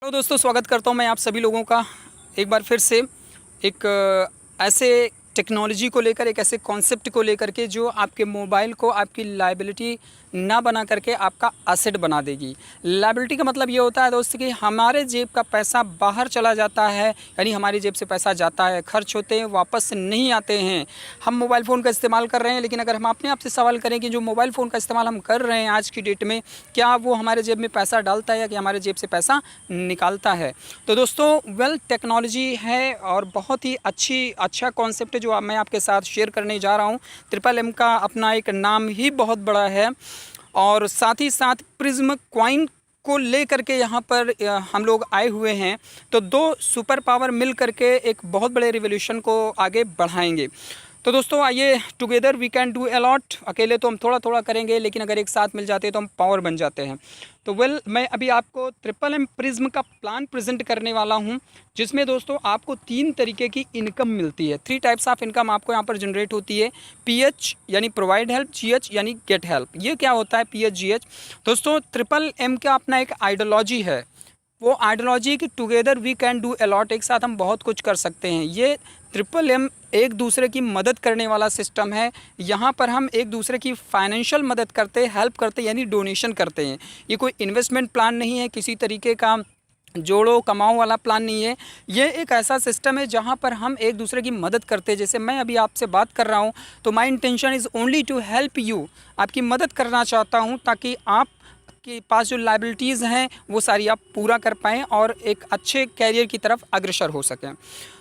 तो दोस्तों स्वागत करता हूं मैं आप सभी लोगों का एक बार फिर से एक ऐसे टेक्नोलॉजी को लेकर, एक ऐसे कॉन्सेप्ट को लेकर के जो आपके मोबाइल को आपकी लायबिलिटी ना बना करके आपका असेट बना देगी। लायबिलिटी का मतलब ये होता है दोस्त कि हमारे जेब का पैसा बाहर चला जाता है, यानी हमारी जेब से पैसा जाता है, खर्च होते हैं, वापस नहीं आते हैं। हम मोबाइल फ़ोन का इस्तेमाल कर रहे हैं, लेकिन अगर हम अपने आप से सवाल करें कि जो मोबाइल फ़ोन का इस्तेमाल हम कर रहे हैं आज की डेट में, क्या वो हमारे जेब में पैसा डालता है या कि हमारे जेब से पैसा निकालता है? तो दोस्तों टेक्नोलॉजी है और बहुत ही अच्छा कॉन्सेप्ट है जो मैं आपके साथ शेयर करने जा रहा हूँ। ट्रिपल एम का अपना एक नाम ही बहुत बड़ा है और साथ ही साथ प्रिज्म कॉइन को लेकर के यहाँ पर हम लोग आए हुए हैं। तो दो सुपर पावर मिल करके एक बहुत बड़े रिवोल्यूशन को आगे बढ़ाएंगे। तो दोस्तों आइए, together we can do a lot. अकेले तो हम थोड़ा थोड़ा करेंगे, लेकिन अगर एक साथ मिल जाते हैं तो हम पावर बन जाते हैं। तो मैं अभी आपको ट्रिपल एम प्रिज्म का प्लान प्रेजेंट करने वाला हूं, जिसमें दोस्तों आपको 3 तरीके की इनकम मिलती है। 3 टाइप्स ऑफ इनकम आपको यहां पर जनरेट होती है। पीएच यानी प्रोवाइड हेल्प, जीएच यानी गेट हेल्प। ये क्या होता है पीएच जीएच? दोस्तों ट्रिपल एम का अपना एक आइडियोलॉजी है, वो आइडियोलॉजी कि together we can do a lot. एक साथ हम बहुत कुछ कर सकते हैं। ये ट्रिपल एम एक दूसरे की मदद करने वाला सिस्टम है। यहाँ पर हम एक दूसरे की फाइनेंशियल मदद करते, हेल्प करते, यानी डोनेशन करते हैं। ये कोई इन्वेस्टमेंट प्लान नहीं है, किसी तरीके का जोड़ो कमाओ वाला प्लान नहीं है। ये एक ऐसा सिस्टम है जहाँ पर हम एक दूसरे की मदद करते हैं। जैसे मैं अभी आपसे बात कर रहा हूँ तो my intention is only to help you. आपकी मदद करना चाहता हूँ ताकि आप के पास जो लायबिलिटीज़ हैं वो सारी आप पूरा कर पाएँ और एक अच्छे कैरियर की तरफ अग्रसर हो सकें।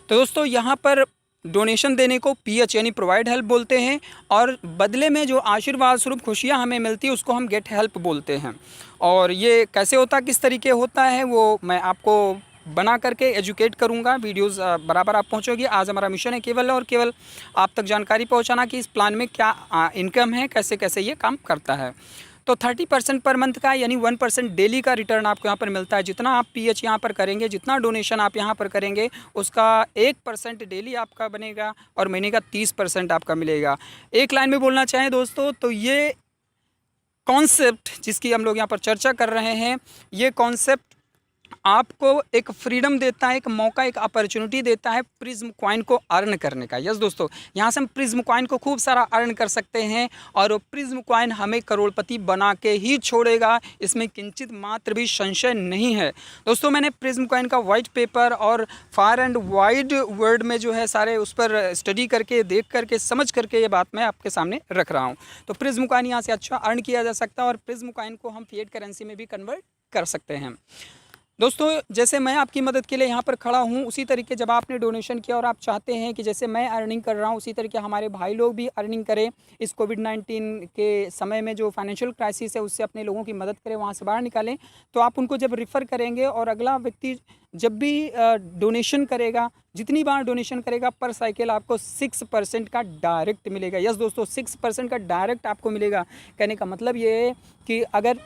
तो दोस्तों यहाँ पर डोनेशन देने को पीएच यानी प्रोवाइड हेल्प बोलते हैं, और बदले में जो आशीर्वाद स्वरूप खुशियाँ हमें मिलती है उसको हम गेट हेल्प बोलते हैं। और ये कैसे होता, किस तरीके होता है, वो मैं आपको बना करके एजुकेट करूँगा। वीडियोज़ बराबर आप पहुँचोगी। आज हमारा मिशन है केवल और केवल आप तक जानकारी पहुँचाना कि इस प्लान में क्या इनकम है, कैसे कैसे ये काम करता है। तो 30% पर मंथ का यानी 1% डेली का रिटर्न आपको यहाँ पर मिलता है। जितना आप पीएच यहाँ पर करेंगे, जितना डोनेशन आप यहाँ पर करेंगे, उसका 1% डेली आपका बनेगा और महीने का 30% आपका मिलेगा। एक लाइन में बोलना चाहें दोस्तों तो ये कॉन्सेप्ट जिसकी हम लोग यहाँ पर चर्चा कर रहे हैं, ये कॉन्सेप्ट आपको एक फ्रीडम देता है, एक मौका, एक अपॉर्चुनिटी देता है प्रिज्म कॉइन को अर्न करने का। यस दोस्तों, यहाँ से हम प्रिज्म कॉइन को खूब सारा अर्न कर सकते हैं और वो प्रिज्म कॉइन हमें करोड़पति बना के ही छोड़ेगा, इसमें किंचित मात्र भी संशय नहीं है। दोस्तों मैंने प्रिज्म कॉइन का वाइट पेपर और फायर एंड वाइड वर्ड में जो है सारे उस पर स्टडी करके, देख करके, समझ करके ये बात मैं आपके सामने रख रहा हूँ। तो प्रिज्म कॉइन यहाँ से अच्छा अर्न किया जा सकता है और प्रिज्म कॉइन को हम फिएट करेंसी में भी कन्वर्ट कर सकते हैं। दोस्तों जैसे मैं आपकी मदद के लिए यहाँ पर खड़ा हूँ, उसी तरीके जब आपने डोनेशन किया और आप चाहते हैं कि जैसे मैं अर्निंग कर रहा हूँ उसी तरीके हमारे भाई लोग भी अर्निंग करें, इस कोविड-19 के समय में जो फाइनेंशियल क्राइसिस है उससे अपने लोगों की मदद करें, वहाँ से बाहर निकालें, तो आप उनको जब रिफ़र करेंगे और अगला व्यक्ति जब भी डोनेशन करेगा, जितनी बार डोनेशन करेगा पर साइकिल आपको 6% का डायरेक्ट मिलेगा। यस दोस्तों, 6% का डायरेक्ट आपको मिलेगा। कहने का मतलब ये है कि अगर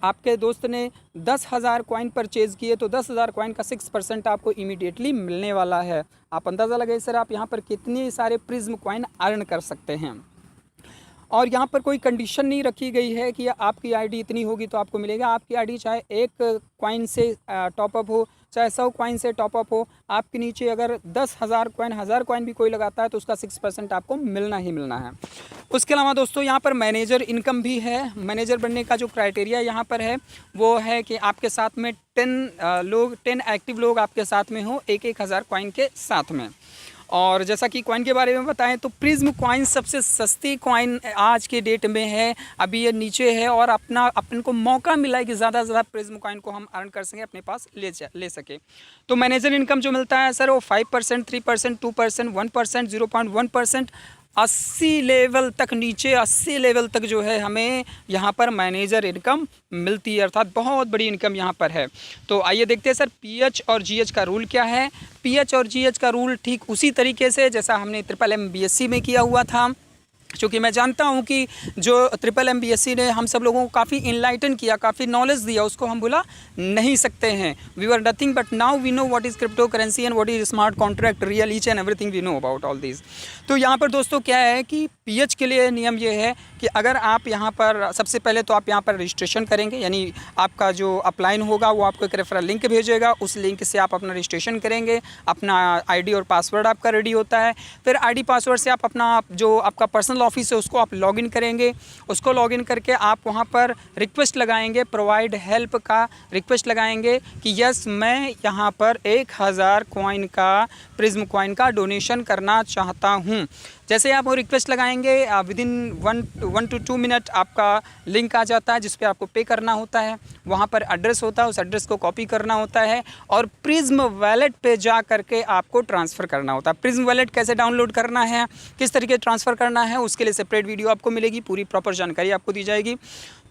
आपके दोस्त ने 10,000 कॉइन परचेज़ किए तो 10,000 कॉइन का 6% आपको इमीडिएटली मिलने वाला है। आप अंदाज़ा लगाइए सर, आप यहाँ पर कितने सारे प्रिज्म कॉइन अर्न कर सकते हैं। और यहाँ पर कोई कंडीशन नहीं रखी गई है कि आपकी आईडी इतनी होगी तो आपको मिलेगा। आपकी आईडी चाहे 1 कॉइन से टॉपअप हो, चाहे 100 कॉइन से टॉपअप हो, आपके नीचे अगर 10,000 कॉइन, 1000 कॉइन भी कोई लगाता है तो उसका 6% आपको मिलना ही मिलना है। उसके अलावा दोस्तों यहाँ पर मैनेजर इनकम भी है। मैनेजर बनने का जो क्राइटेरिया यहाँ पर है वो है कि आपके साथ में 10 एक्टिव लोग आपके साथ में हो 1,000 कॉइन के साथ में। और जैसा कि कॉइन के बारे में बताएं तो प्रिज्म कॉइन सबसे सस्ती कॉइन आज के डेट में है। अभी ये नीचे है और अपन को मौका मिला है कि ज़्यादा से ज़्यादा प्रिज्म कॉइन को हम अर्न कर सकें, अपने पास ले सके। तो मैनेजर इनकम जो मिलता है सर वो 5%, 3%, 2%, 1%, 0.1%, 80 लेवल तक, नीचे 80 लेवल तक जो है हमें यहाँ पर मैनेजर इनकम मिलती है, अर्थात बहुत बड़ी इनकम यहाँ पर है। तो आइए देखते हैं सर पीएच और जीएच का रूल क्या है। पीएच और जीएच का रूल ठीक उसी तरीके से जैसा हमने ट्रिपल एम बीएससी में किया हुआ था, क्योंकि मैं जानता हूं कि जो ट्रिपल एम बीएससी ने हम सब लोगों को काफ़ी इनलाइटन किया, काफ़ी नॉलेज दिया, उसको हम भुला नहीं सकते हैं। We were nothing but now we know what is crypto currency and what is smart contract, real each and everything we know about all this. तो यहाँ पर दोस्तों क्या है कि पीएच के लिए नियम ये है कि अगर आप यहाँ पर सबसे पहले तो आप यहाँ पर रजिस्ट्रेशन करेंगे, यानी आपका जो अपलाइन होगा वो आपको एक रेफरल लिंक भेजेगा, उस लिंक से आप अपना रजिस्ट्रेशन करेंगे, अपना आईडी और पासवर्ड आपका रेडी होता है। फिर आईडी पासवर्ड से आप अपना जो आपका पर्सनल ऑफिस है उसको आप लॉगिन करेंगे, उसको लॉगिन करके आप वहाँ पर रिक्वेस्ट लगाएंगे, प्रोवाइड हेल्प का रिक्वेस्ट लगाएंगे कि यस मैं यहाँ पर 1000 कॉइन का प्रिज्म कॉइन का डोनेशन करना चाहता हूँ। जैसे आप वो रिक्वेस्ट लगाएंगे विदिन 1 to 2 मिनट आपका लिंक आ जाता है जिस पे आपको पे करना होता है। वहाँ पर एड्रेस होता है, उस एड्रेस को कॉपी करना होता है और प्रिज्म वैलेट पे जा करके आपको ट्रांसफ़र करना होता है। प्रिज्म वैलेट कैसे डाउनलोड करना है, किस तरीके ट्रांसफ़र करना है, उसके लिए सेपरेट वीडियो आपको मिलेगी, पूरी प्रॉपर जानकारी आपको दी जाएगी।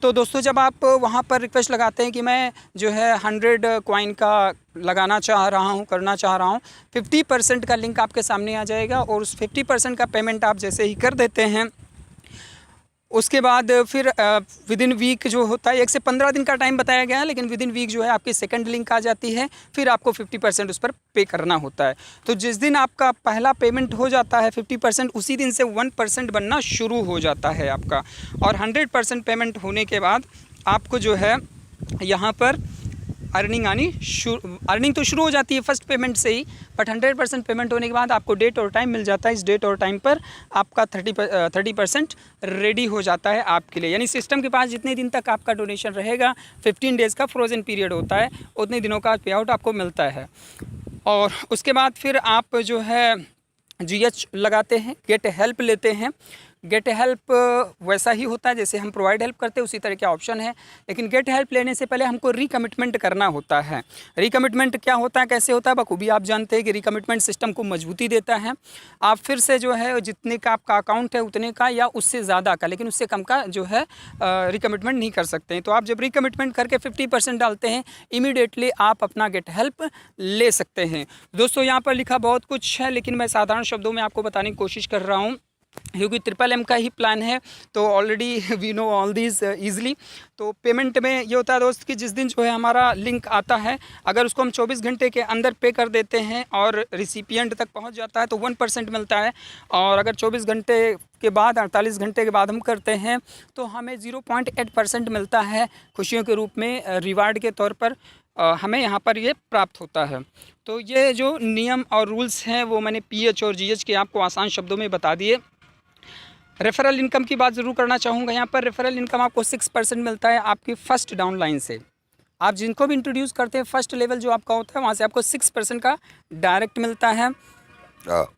तो दोस्तों जब आप वहाँ पर रिक्वेस्ट लगाते हैं कि मैं जो है 100 कॉइन का लगाना चाह रहा हूँ, करना चाह रहा हूँ, 50% का लिंक आपके सामने आ जाएगा और उस 50% का पेमेंट आप जैसे ही कर देते हैं उसके बाद फिर विदिन वीक जो होता है 1 से 15 दिन का टाइम बताया गया है, लेकिन विदिन वीक जो है आपकी सेकंड लिंक आ जाती है, फिर आपको 50% उस पर पे करना होता है। तो जिस दिन आपका पहला पेमेंट हो जाता है 50%, उसी दिन से 1% बनना शुरू हो जाता है आपका, और 100% पेमेंट होने के बाद आपको जो है यहाँ पर अर्निंग तो शुरू हो जाती है फर्स्ट पेमेंट से ही, बट 100% पेमेंट होने के बाद आपको डेट और टाइम मिल जाता है। इस डेट और टाइम पर आपका 30% रेडी हो जाता है आपके लिए, यानी सिस्टम के पास जितने दिन तक आपका डोनेशन रहेगा, 15 डेज़ का फ्रोज़न पीरियड होता है, उतने दिनों का पे आउट आपको मिलता है। और उसके बाद फिर आप जो है GH लगाते हैं, गेट हेल्प लेते हैं। गेट हेल्प वैसा ही होता है जैसे हम प्रोवाइड हेल्प करते हैं, उसी तरह का ऑप्शन है, लेकिन गेट हेल्प लेने से पहले हमको रिकमिटमेंट करना होता है। रिकमिटमेंट क्या होता है, कैसे होता है, बखूबी आप जानते हैं कि रिकमिटमेंट सिस्टम को मजबूती देता है। आप फिर से जो है जितने का आपका अकाउंट है उतने का या उससे ज़्यादा का, लेकिन उससे कम का जो है रिकमिटमेंट नहीं कर सकते हैं। तो आप जब रिकमिटमेंट करके 50% डालते हैं, इमीडिएटली आप अपना गेट हेल्प ले सकते हैं। दोस्तों यहाँ पर लिखा बहुत कुछ है, लेकिन मैं साधारण शब्दों में आपको बताने की कोशिश कर रहा हूँ क्योंकि MMM का ही प्लान है, तो already we know all this easily. तो पेमेंट में ये होता है दोस्त कि जिस दिन जो है हमारा लिंक आता है, अगर उसको हम 24 घंटे के अंदर पे कर देते हैं और रिसिपिएंट तक पहुंच जाता है तो 1% मिलता है, और अगर 24 घंटे के बाद 48 घंटे के बाद हम करते हैं तो हमें 0.8% मिलता है खुशियों के रूप में, रिवार्ड के तौर पर हमें यहाँ पर ये प्राप्त होता है। तो ये जो नियम और रूल्स हैं वो मैंने PH और GH के आपको आसान शब्दों में बता दिए। रेफरल इनकम की बात ज़रूर करना चाहूँगा। यहाँ पर रेफरल इनकम आपको 6% मिलता है आपकी फ़र्स्ट डाउनलाइन से। आप जिनको भी इंट्रोड्यूस करते हैं, फर्स्ट लेवल जो आपका होता है वहाँ से आपको 6% का डायरेक्ट मिलता है।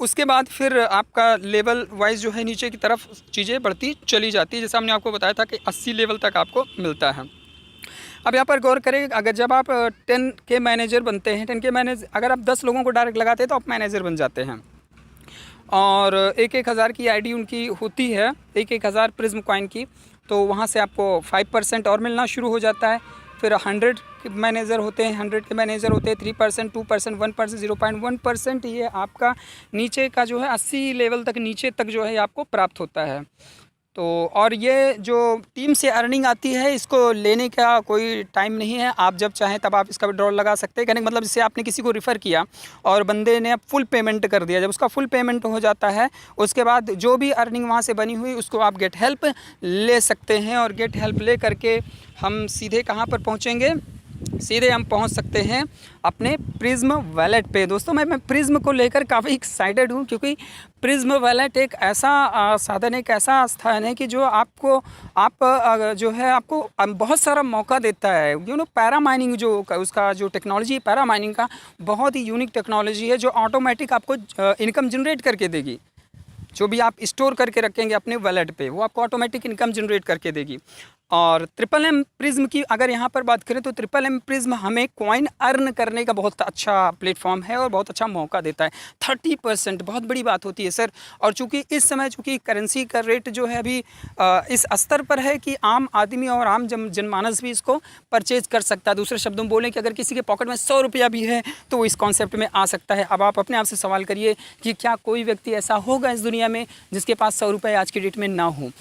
उसके बाद फिर आपका लेवल वाइज जो है नीचे की तरफ चीज़ें बढ़ती चली जाती है, जैसा हमने आपको बताया था कि 80 लेवल तक आपको मिलता है। अब यहाँ पर गौर करें, अगर जब आप 10 के मैनेजर बनते हैं, 10 के मैनेजर अगर आप 10 लोगों को डायरेक्ट लगाते हैं तो आप मैनेजर बन जाते हैं, और 1,000 की आईडी उनकी होती है, 1,000 प्रिज्म कॉइन की, तो वहाँ से आपको 5% और मिलना शुरू हो जाता है। फिर 100 के मैनेजर होते हैं, 100 के मैनेजर होते हैं 3%, 2%, 1%, 0.1% ये आपका नीचे का जो है 80 लेवल तक नीचे तक जो है आपको प्राप्त होता है। तो और ये जो टीम से अर्निंग आती है, इसको लेने का कोई टाइम नहीं है, आप जब चाहें तब आप इसका विड्रॉल लगा सकते हैं। कहने का मतलब जैसे आपने किसी को रिफ़र किया और बंदे ने फुल पेमेंट कर दिया, जब उसका फुल पेमेंट हो जाता है उसके बाद जो भी अर्निंग वहाँ से बनी हुई उसको आप गेट हेल्प ले सकते हैं। और गेट हेल्प ले करके हम सीधे कहाँ पर पहुँचेंगे, सीधे हम पहुंच सकते हैं अपने प्रिज्म वैलेट पे। दोस्तों मैं प्रिज्म को लेकर काफ़ी एक्साइटेड हूं, क्योंकि प्रिज्म वैलेट एक ऐसा साधन, एक ऐसा स्थान है कि जो आपको जो है आपको बहुत सारा मौका देता है। पैरा माइनिंग जो उसका जो टेक्नोलॉजी है, पैरा माइनिंग का बहुत ही यूनिक टेक्नोलॉजी है जो ऑटोमेटिक आपको इनकम जनरेट करके देगी। जो भी आप स्टोर करके रखेंगे अपने वैलेट पे, वो आपको ऑटोमेटिक इनकम जनरेट करके देगी। और MMM प्रिज्म की अगर यहाँ पर बात करें तो MMM प्रिज्म हमें कॉइन अर्न करने का बहुत अच्छा प्लेटफॉर्म है और बहुत अच्छा मौका देता है। 30% बहुत बड़ी बात होती है सर। और चूँकि इस समय चूँकि करेंसी का रेट जो है अभी इस स्तर पर है कि आम आदमी और आम जनमानस भी इसको परचेज कर सकता है। दूसरे शब्दों में बोलें कि अगर किसी के पॉकेट में 100 रुपया भी है तो वो इस कॉन्सेप्ट में आ सकता है। अब आप अपने आप से सवाल करिए कि क्या कोई व्यक्ति ऐसा होगा इस दुनिया में जिसके पास 100 रुपये आज की डेट में ना हो।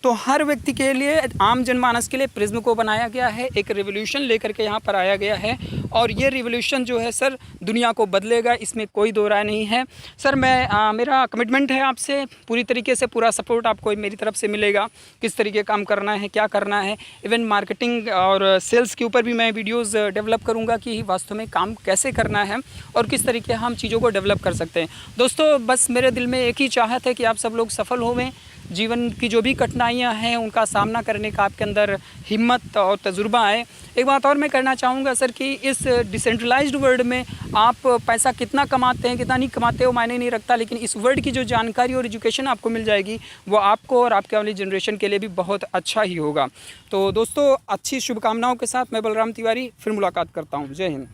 तो हर व्यक्ति के लिए, आम जनमानस के लिए प्रिज्म को बनाया गया है, एक रिवोल्यूशन लेकर के यहाँ पर आया गया है और ये रिवोल्यूशन जो है सर दुनिया को बदलेगा, इसमें कोई दो राय नहीं है। सर मैं मेरा कमिटमेंट है आपसे, पूरी तरीके से पूरा सपोर्ट आपको मेरी तरफ से मिलेगा, किस तरीके काम करना है, क्या करना है। इवन मार्केटिंग और सेल्स के ऊपर भी मैं वीडियोस डेवलप करूंगा कि वास्तव में काम कैसे करना है और किस तरीके हम चीज़ों को डेवलप कर सकते हैं। दोस्तों बस मेरे दिल में एक ही चाहत है कि आप सब लोग सफल होवें, जीवन की जो भी कठिनाइयां हैं उनका सामना करने का आपके अंदर हिम्मत और तजुर्बा आए। एक बात और मैं करना चाहूँगा सर कि इस डिसेंट्रलाइज्ड वर्ल्ड में आप पैसा कितना कमाते हैं कितना नहीं कमाते हो मायने नहीं रखता, लेकिन इस वर्ल्ड की जो जानकारी और एजुकेशन आपको मिल जाएगी वो आपको और आपके वाली जनरेशन के लिए भी बहुत अच्छा ही होगा। तो दोस्तों अच्छी शुभकामनाओं के साथ मैं बलराम तिवारी फिर मुलाकात करता हूँ। जय हिंद।